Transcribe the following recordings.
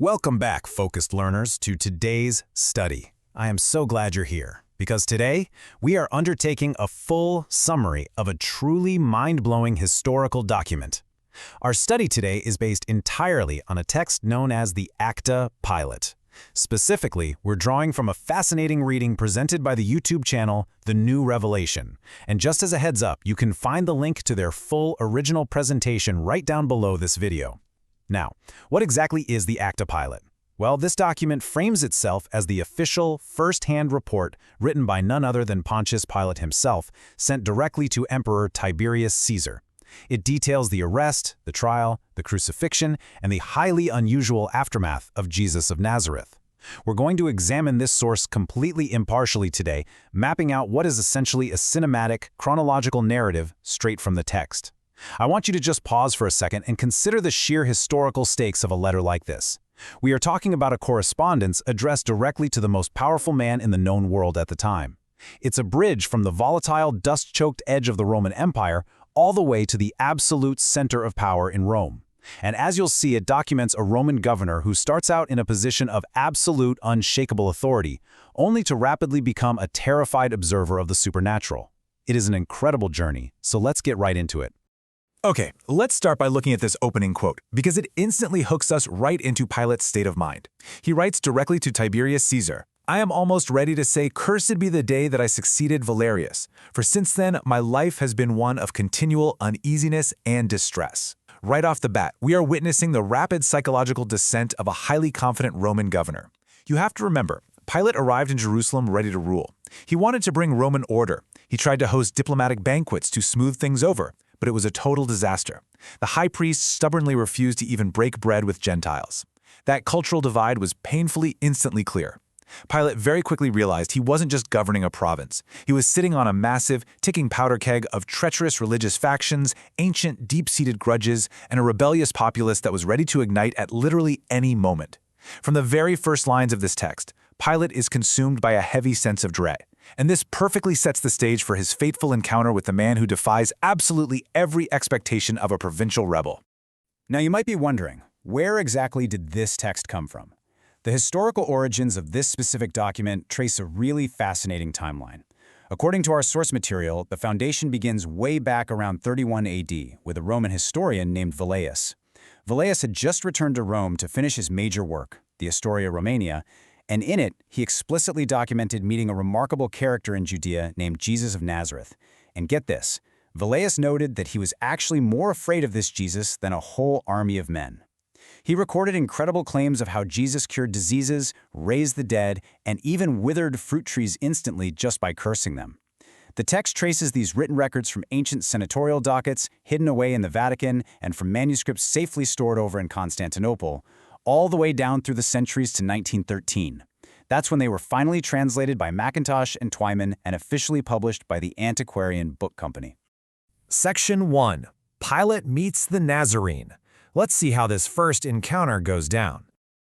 Welcome back, focused learners, to today's study. I am so glad you're here, because today we are undertaking a full summary of a truly mind-blowing historical document. Our study today is based entirely on a text known as the Acta Pilate. Specifically, we're drawing from a fascinating reading presented by the YouTube channel, The New Revelation. And just as a heads up, you can find the link to their full original presentation right down below this video. Now, what exactly is the Acta Pilate? Well, this document frames itself as the official, first-hand report written by none other than Pontius Pilate himself, sent directly to Emperor Tiberius Caesar. It details the arrest, the trial, the crucifixion, and the highly unusual aftermath of Jesus of Nazareth. We're going to examine this source completely impartially today, mapping out what is essentially a cinematic, chronological narrative straight from the text. I want you to just pause for a second and consider the sheer historical stakes of a letter like this. We are talking about a correspondence addressed directly to the most powerful man in the known world at the time. It's a bridge from the volatile, dust-choked edge of the Roman Empire all the way to the absolute center of power in Rome. And as you'll see, it documents a Roman governor who starts out in a position of absolute, unshakable authority, only to rapidly become a terrified observer of the supernatural. It is an incredible journey, so let's get right into it. Okay, let's start by looking at this opening quote, because it instantly hooks us right into Pilate's state of mind. He writes directly to Tiberius Caesar, "I am almost ready to say, cursed be the day that I succeeded Valerius, for since then my life has been one of continual uneasiness and distress." Right off the bat, we are witnessing the rapid psychological descent of a highly confident Roman governor. You have to remember, Pilate arrived in Jerusalem ready to rule. He wanted to bring Roman order. He tried to host diplomatic banquets to smooth things over, but it was a total disaster. The high priest stubbornly refused to even break bread with Gentiles. That cultural divide was painfully, instantly clear. Pilate very quickly realized he wasn't just governing a province. He was sitting on a massive, ticking powder keg of treacherous religious factions, ancient, deep-seated grudges, and a rebellious populace that was ready to ignite at literally any moment. From the very first lines of this text, Pilate is consumed by a heavy sense of dread. And this perfectly sets the stage for his fateful encounter with the man who defies absolutely every expectation of a provincial rebel. Now you might be wondering, where exactly did this text come from? The historical origins of this specific document trace a really fascinating timeline. According to our source material, the foundation begins way back around 31 AD with a Roman historian named Velleius. Velleius had just returned to Rome to finish his major work, the Historia Romana, and in it, he explicitly documented meeting a remarkable character in Judea named Jesus of Nazareth. And get this, Velleius noted that he was actually more afraid of this Jesus than a whole army of men. He recorded incredible claims of how Jesus cured diseases, raised the dead, and even withered fruit trees instantly just by cursing them. The text traces these written records from ancient senatorial dockets hidden away in the Vatican and from manuscripts safely stored over in Constantinople, all the way down through the centuries to 1913. That's when they were finally translated by Mackintosh and Twyman and officially published by the Antiquarian Book Company. Section 1. Pilate meets the Nazarene. Let's see how this first encounter goes down.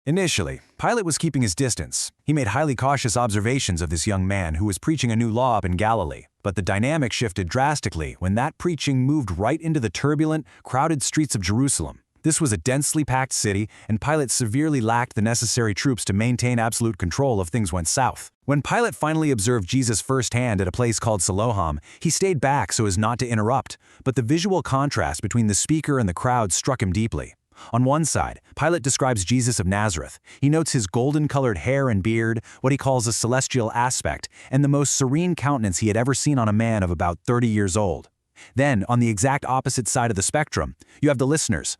Initially, Pilate was keeping his distance. He made highly cautious observations of this young man who was preaching a new law up in Galilee. But the dynamic shifted drastically when that preaching moved right into the turbulent, crowded streets of Jerusalem. This was a densely packed city, and Pilate severely lacked the necessary troops to maintain absolute control if things went south. When Pilate finally observed Jesus firsthand at a place called Siloam, he stayed back so as not to interrupt, but the visual contrast between the speaker and the crowd struck him deeply. On one side, Pilate describes Jesus of Nazareth. He notes his golden-colored hair and beard, what he calls a celestial aspect, and the most serene countenance he had ever seen on a man of about 30 years old. Then, on the exact opposite side of the spectrum, you have the listeners.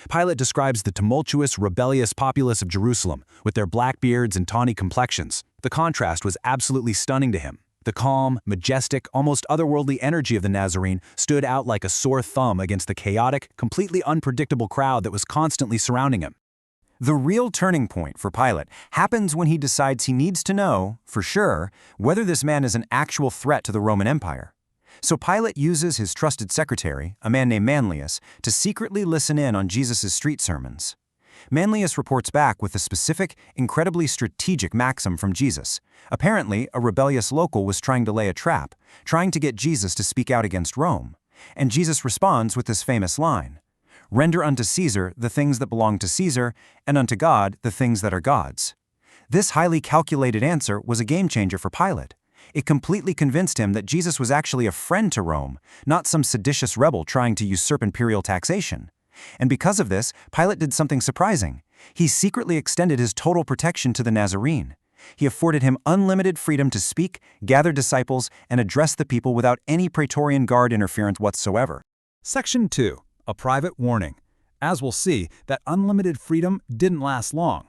Pilate describes the tumultuous, rebellious populace of Jerusalem, with their black beards and tawny complexions. The contrast was absolutely stunning to him. The calm, majestic, almost otherworldly energy of the Nazarene stood out like a sore thumb against the chaotic, completely unpredictable crowd that was constantly surrounding him. The real turning point for Pilate happens when he decides he needs to know, for sure, whether this man is an actual threat to the Roman Empire. So Pilate uses his trusted secretary, a man named Manlius, to secretly listen in on Jesus' street sermons. Manlius reports back with a specific, incredibly strategic maxim from Jesus. Apparently, a rebellious local was trying to lay a trap, trying to get Jesus to speak out against Rome. And Jesus responds with this famous line, Render unto Caesar the things that belong to Caesar, and unto God the things that are God's. This highly calculated answer was a game-changer for Pilate. It completely convinced him that Jesus was actually a friend to Rome, not some seditious rebel trying to usurp imperial taxation. And because of this, Pilate did something surprising. He secretly extended his total protection to the Nazarene. He afforded him unlimited freedom to speak, gather disciples, and address the people without any Praetorian Guard interference whatsoever. Section 2. A private warning. As we'll see, that unlimited freedom didn't last long.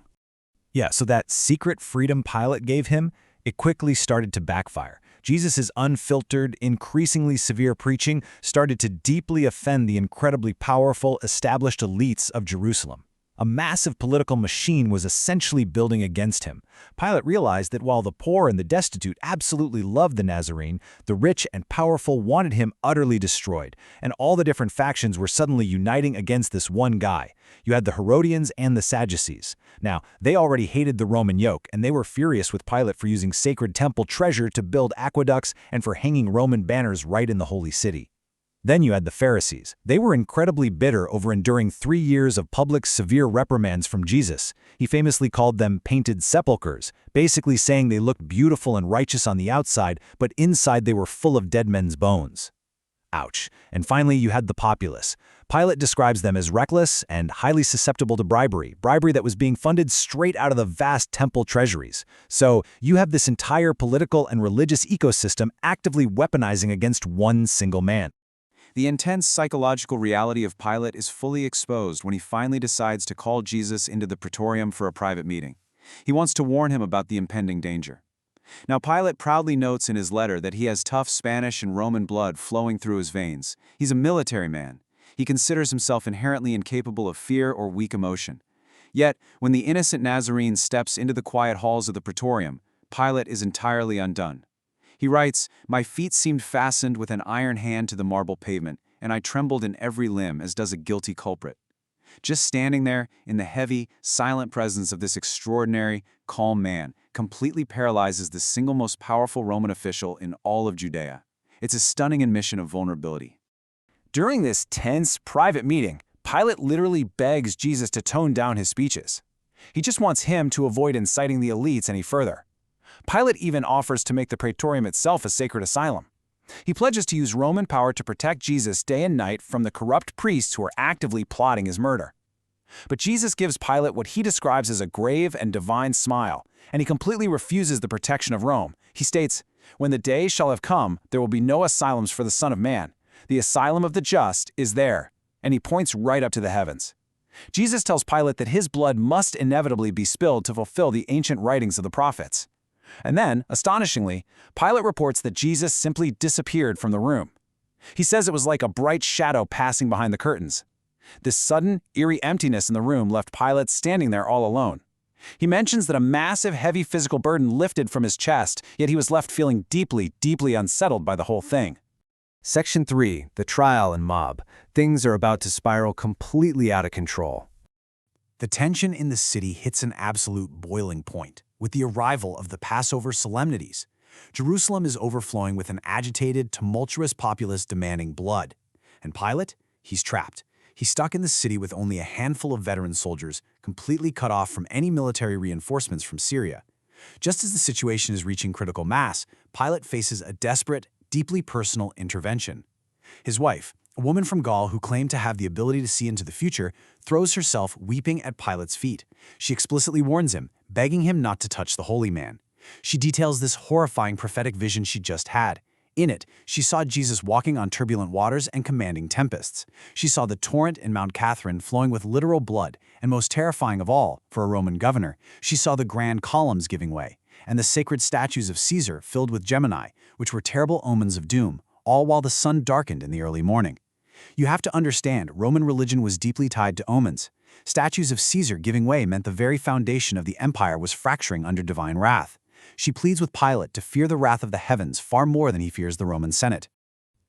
Yeah, so that secret freedom Pilate gave him, it quickly started to backfire. Jesus' unfiltered, increasingly severe preaching started to deeply offend the incredibly powerful, established elites of Jerusalem. A massive political machine was essentially building against him. Pilate realized that while the poor and the destitute absolutely loved the Nazarene, the rich and powerful wanted him utterly destroyed, and all the different factions were suddenly uniting against this one guy. You had the Herodians and the Sadducees. Now, they already hated the Roman yoke, and they were furious with Pilate for using sacred temple treasure to build aqueducts and for hanging Roman banners right in the holy city. Then you had the Pharisees. They were incredibly bitter over enduring 3 years of public severe reprimands from Jesus. He famously called them painted sepulchres, basically saying they looked beautiful and righteous on the outside, but inside they were full of dead men's bones. Ouch. And finally, you had the populace. Pilate describes them as reckless and highly susceptible to bribery that was being funded straight out of the vast temple treasuries. So you have this entire political and religious ecosystem actively weaponizing against one single man. The intense psychological reality of Pilate is fully exposed when he finally decides to call Jesus into the praetorium for a private meeting. He wants to warn him about the impending danger. Now, Pilate proudly notes in his letter that he has tough Spanish and Roman blood flowing through his veins. He's a military man. He considers himself inherently incapable of fear or weak emotion. Yet, when the innocent Nazarene steps into the quiet halls of the praetorium, Pilate is entirely undone. He writes, "My feet seemed fastened with an iron hand to the marble pavement, and I trembled in every limb as does a guilty culprit." Just standing there in the heavy, silent presence of this extraordinary, calm man completely paralyzes the single most powerful Roman official in all of Judea. It's a stunning admission of vulnerability. During this tense, private meeting, Pilate literally begs Jesus to tone down his speeches. He just wants him to avoid inciting the elites any further. Pilate even offers to make the praetorium itself a sacred asylum. He pledges to use Roman power to protect Jesus day and night from the corrupt priests who are actively plotting his murder. But Jesus gives Pilate what he describes as a grave and divine smile, and he completely refuses the protection of Rome. He states, "When the day shall have come, there will be no asylums for the Son of Man. The asylum of the just is there," and he points right up to the heavens. Jesus tells Pilate that his blood must inevitably be spilled to fulfill the ancient writings of the prophets. And then, astonishingly, Pilate reports that Jesus simply disappeared from the room. He says it was like a bright shadow passing behind the curtains. This sudden, eerie emptiness in the room left Pilate standing there all alone. He mentions that a massive, heavy physical burden lifted from his chest, yet he was left feeling deeply, deeply unsettled by the whole thing. Section 3. The trial and mob. Things are about to spiral completely out of control. The tension in the city hits an absolute boiling point with the arrival of the Passover solemnities. Jerusalem is overflowing with an agitated, tumultuous populace demanding blood. And Pilate? He's trapped. He's stuck in the city with only a handful of veteran soldiers, completely cut off from any military reinforcements from Syria. Just as the situation is reaching critical mass, Pilate faces a desperate, deeply personal intervention. His wife, a woman from Gaul who claimed to have the ability to see into the future, throws herself weeping at Pilate's feet. She explicitly warns him, begging him not to touch the holy man. She details this horrifying prophetic vision she just had. In it, she saw Jesus walking on turbulent waters and commanding tempests. She saw the torrent in Mount Catherine flowing with literal blood, and most terrifying of all, for a Roman governor, she saw the grand columns giving way, and the sacred statues of Caesar filled with Gemini, which were terrible omens of doom, all while the sun darkened in the early morning. You have to understand, Roman religion was deeply tied to omens. Statues of Caesar giving way meant the very foundation of the empire was fracturing under divine wrath. She pleads with Pilate to fear the wrath of the heavens far more than he fears the Roman Senate.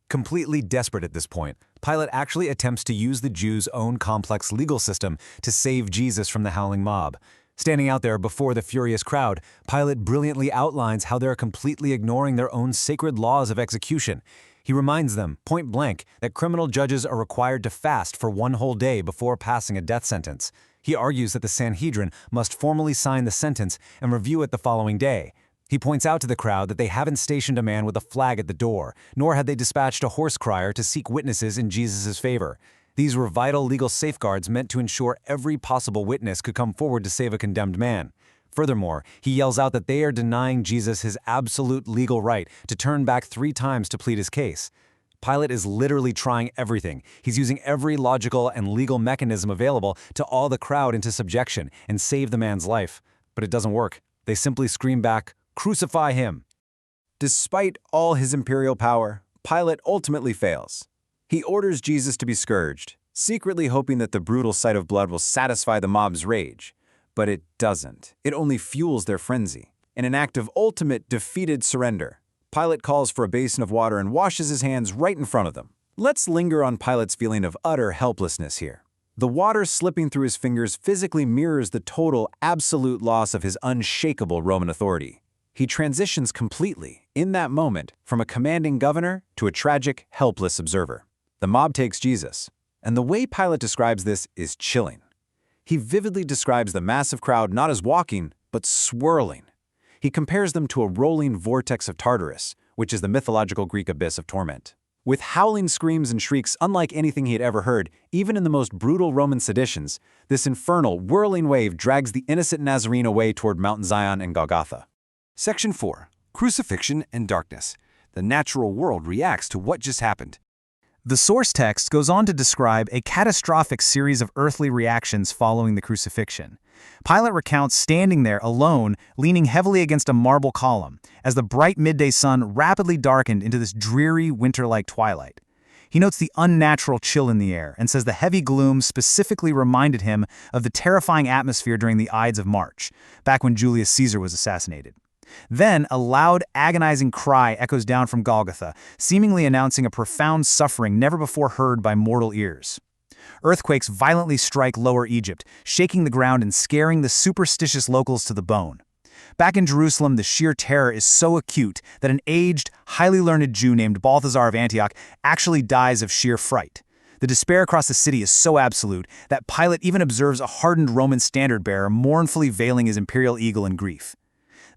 Completely desperate at this point, Pilate actually attempts to use the Jews' own complex legal system to save Jesus from the howling mob. Standing out there before the furious crowd, Pilate brilliantly outlines how they're completely ignoring their own sacred laws of execution. He reminds them, point blank, that criminal judges are required to fast for 1 whole day before passing a death sentence. He argues that the Sanhedrin must formally sign the sentence and review it the following day. He points out to the crowd that they haven't stationed a man with a flag at the door, nor had they dispatched a horse crier to seek witnesses in Jesus' favor. These were vital legal safeguards meant to ensure every possible witness could come forward to save a condemned man. Furthermore, he yells out that they are denying Jesus his absolute legal right to turn back 3 times to plead his case. Pilate is literally trying everything. He's using every logical and legal mechanism available to awe the crowd into subjection and save the man's life. But it doesn't work. They simply scream back, "Crucify him!" Despite all his imperial power, Pilate ultimately fails. He orders Jesus to be scourged, secretly hoping that the brutal sight of blood will satisfy the mob's rage. But it doesn't. It only fuels their frenzy. In an act of ultimate defeated surrender, Pilate calls for a basin of water and washes his hands right in front of them. Let's linger on Pilate's feeling of utter helplessness here. The water slipping through his fingers physically mirrors the total, absolute loss of his unshakable Roman authority. He transitions completely, in that moment, from a commanding governor to a tragic, helpless observer. The mob takes Jesus, and the way Pilate describes this is chilling. He vividly describes the massive crowd not as walking, but swirling. He compares them to a rolling vortex of Tartarus, which is the mythological Greek abyss of torment. With howling screams and shrieks unlike anything he had ever heard, even in the most brutal Roman seditions, this infernal, whirling wave drags the innocent Nazarene away toward Mount Zion and Golgotha. Section 4. Crucifixion and Darkness. The natural world reacts to what just happened. The source text goes on to describe a catastrophic series of earthly reactions following the crucifixion. Pilate recounts standing there alone, leaning heavily against a marble column, as the bright midday sun rapidly darkened into this dreary, winter-like twilight. He notes the unnatural chill in the air and says the heavy gloom specifically reminded him of the terrifying atmosphere during the Ides of March, back when Julius Caesar was assassinated. Then, a loud, agonizing cry echoes down from Golgotha, seemingly announcing a profound suffering never before heard by mortal ears. Earthquakes violently strike Lower Egypt, shaking the ground and scaring the superstitious locals to the bone. Back in Jerusalem, the sheer terror is so acute that an aged, highly learned Jew named Balthasar of Antioch actually dies of sheer fright. The despair across the city is so absolute that Pilate even observes a hardened Roman standard-bearer mournfully veiling his imperial eagle in grief.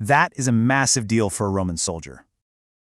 That is a massive deal for a Roman soldier.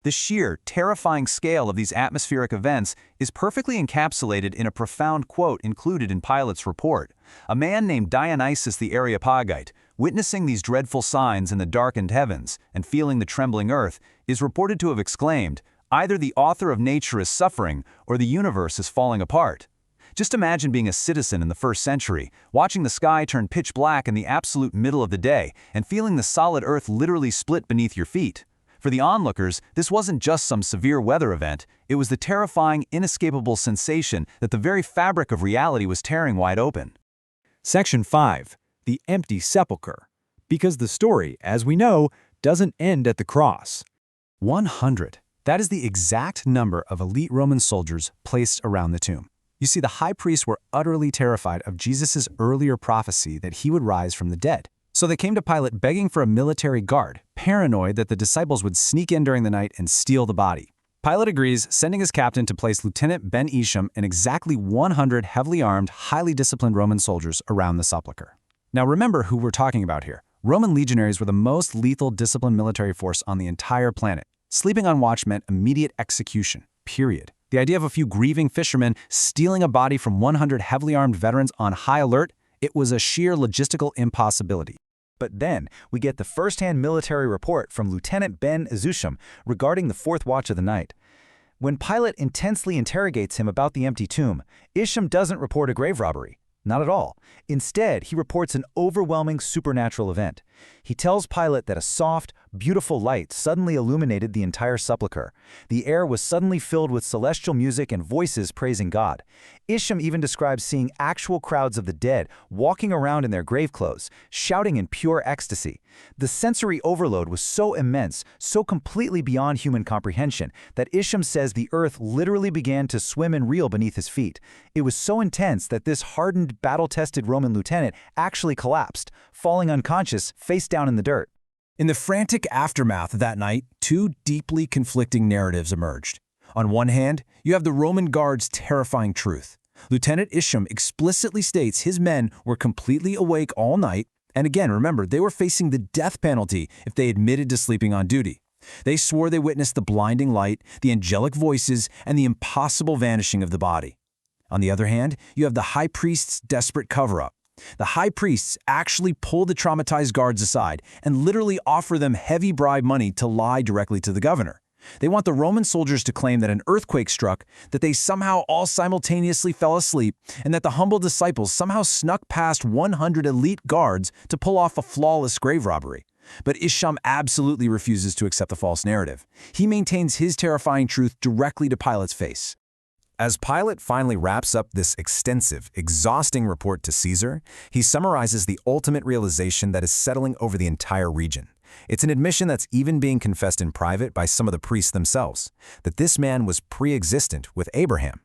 The sheer, terrifying scale of these atmospheric events is perfectly encapsulated in a profound quote included in Pilate's report. A man named Dionysius the Areopagite, witnessing these dreadful signs in the darkened heavens and feeling the trembling earth, is reported to have exclaimed, "Either the author of nature is suffering or the universe is falling apart." Just imagine being a citizen in the 1st century, watching the sky turn pitch black in the absolute middle of the day and feeling the solid earth literally split beneath your feet. For the onlookers, this wasn't just some severe weather event, it was the terrifying, inescapable sensation that the very fabric of reality was tearing wide open. Section 5. The Empty Sepulchre. Because the story, as we know, doesn't end at the cross. 100. That is the exact number of elite Roman soldiers placed around the tomb. You see, the high priests were utterly terrified of Jesus' earlier prophecy that he would rise from the dead. So they came to Pilate begging for a military guard, paranoid that the disciples would sneak in during the night and steal the body. Pilate agrees, sending his captain to place Lieutenant Ben Isham and exactly 100 heavily armed, highly disciplined Roman soldiers around the sepulchre. Now remember who we're talking about here. Roman legionaries were the most lethal disciplined military force on the entire planet. Sleeping on watch meant immediate execution, period. The idea of a few grieving fishermen stealing a body from 100 heavily armed veterans on high alert, it was a sheer logistical impossibility. But then, we get the first-hand military report from Lieutenant Ben Isham regarding the 4th watch of the night. When Pilate intensely interrogates him about the empty tomb, Isham doesn't report a grave robbery. Not at all. Instead, he reports an overwhelming supernatural event. He tells Pilate that a soft, beautiful light suddenly illuminated the entire sepulchre. The air was suddenly filled with celestial music and voices praising God. Isham even describes seeing actual crowds of the dead walking around in their grave clothes, shouting in pure ecstasy. The sensory overload was so immense, so completely beyond human comprehension, that Isham says the earth literally began to swim and reel beneath his feet. It was so intense that this hardened, battle-tested Roman lieutenant actually collapsed, falling unconscious, face down in the dirt. In the frantic aftermath of that night, 2 deeply conflicting narratives emerged. On one hand, you have the Roman guard's terrifying truth. Lieutenant Isham explicitly states his men were completely awake all night, and again, remember, they were facing the death penalty if they admitted to sleeping on duty. They swore they witnessed the blinding light, the angelic voices, and the impossible vanishing of the body. On the other hand, you have the high priest's desperate cover-up. The high priests actually pull the traumatized guards aside and literally offer them heavy bribe money to lie directly to the governor. They want the Roman soldiers to claim that an earthquake struck, that they somehow all simultaneously fell asleep, and that the humble disciples somehow snuck past 100 elite guards to pull off a flawless grave robbery. But Isham absolutely refuses to accept the false narrative. He maintains his terrifying truth directly to Pilate's face. As Pilate finally wraps up this extensive, exhausting report to Caesar, he summarizes the ultimate realization that is settling over the entire region. It's an admission that's even being confessed in private by some of the priests themselves, that this man was pre-existent with Abraham.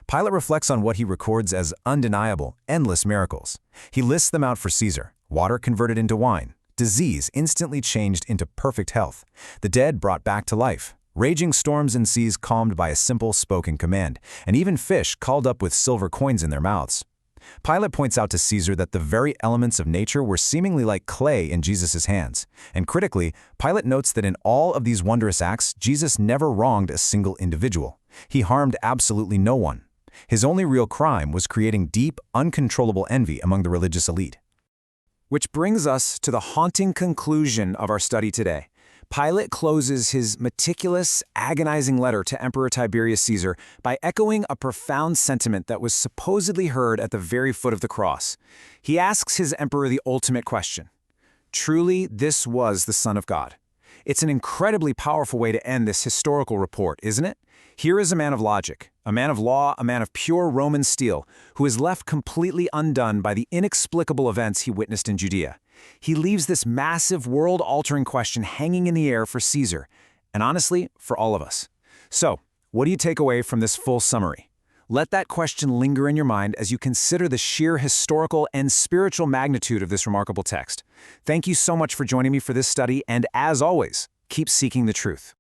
Pilate reflects on what he records as undeniable, endless miracles. He lists them out for Caesar: water converted into wine, disease instantly changed into perfect health, the dead brought back to life, raging storms and seas calmed by a simple spoken command, and even fish called up with silver coins in their mouths. Pilate points out to Caesar that the very elements of nature were seemingly like clay in Jesus' hands. And critically, Pilate notes that in all of these wondrous acts, Jesus never wronged a single individual. He harmed absolutely no one. His only real crime was creating deep, uncontrollable envy among the religious elite. Which brings us to the haunting conclusion of our study today. Pilate closes his meticulous, agonizing letter to Emperor Tiberius Caesar by echoing a profound sentiment that was supposedly heard at the very foot of the cross. He asks his emperor the ultimate question: truly, this was the Son of God? It's an incredibly powerful way to end this historical report, isn't it? Here is a man of logic, a man of law, a man of pure Roman steel, who is left completely undone by the inexplicable events he witnessed in Judea. He leaves this massive, world-altering question hanging in the air for Caesar, and honestly, for all of us. So, what do you take away from this full summary? Let that question linger in your mind as you consider the sheer historical and spiritual magnitude of this remarkable text. Thank you so much for joining me for this study, and as always, keep seeking the truth.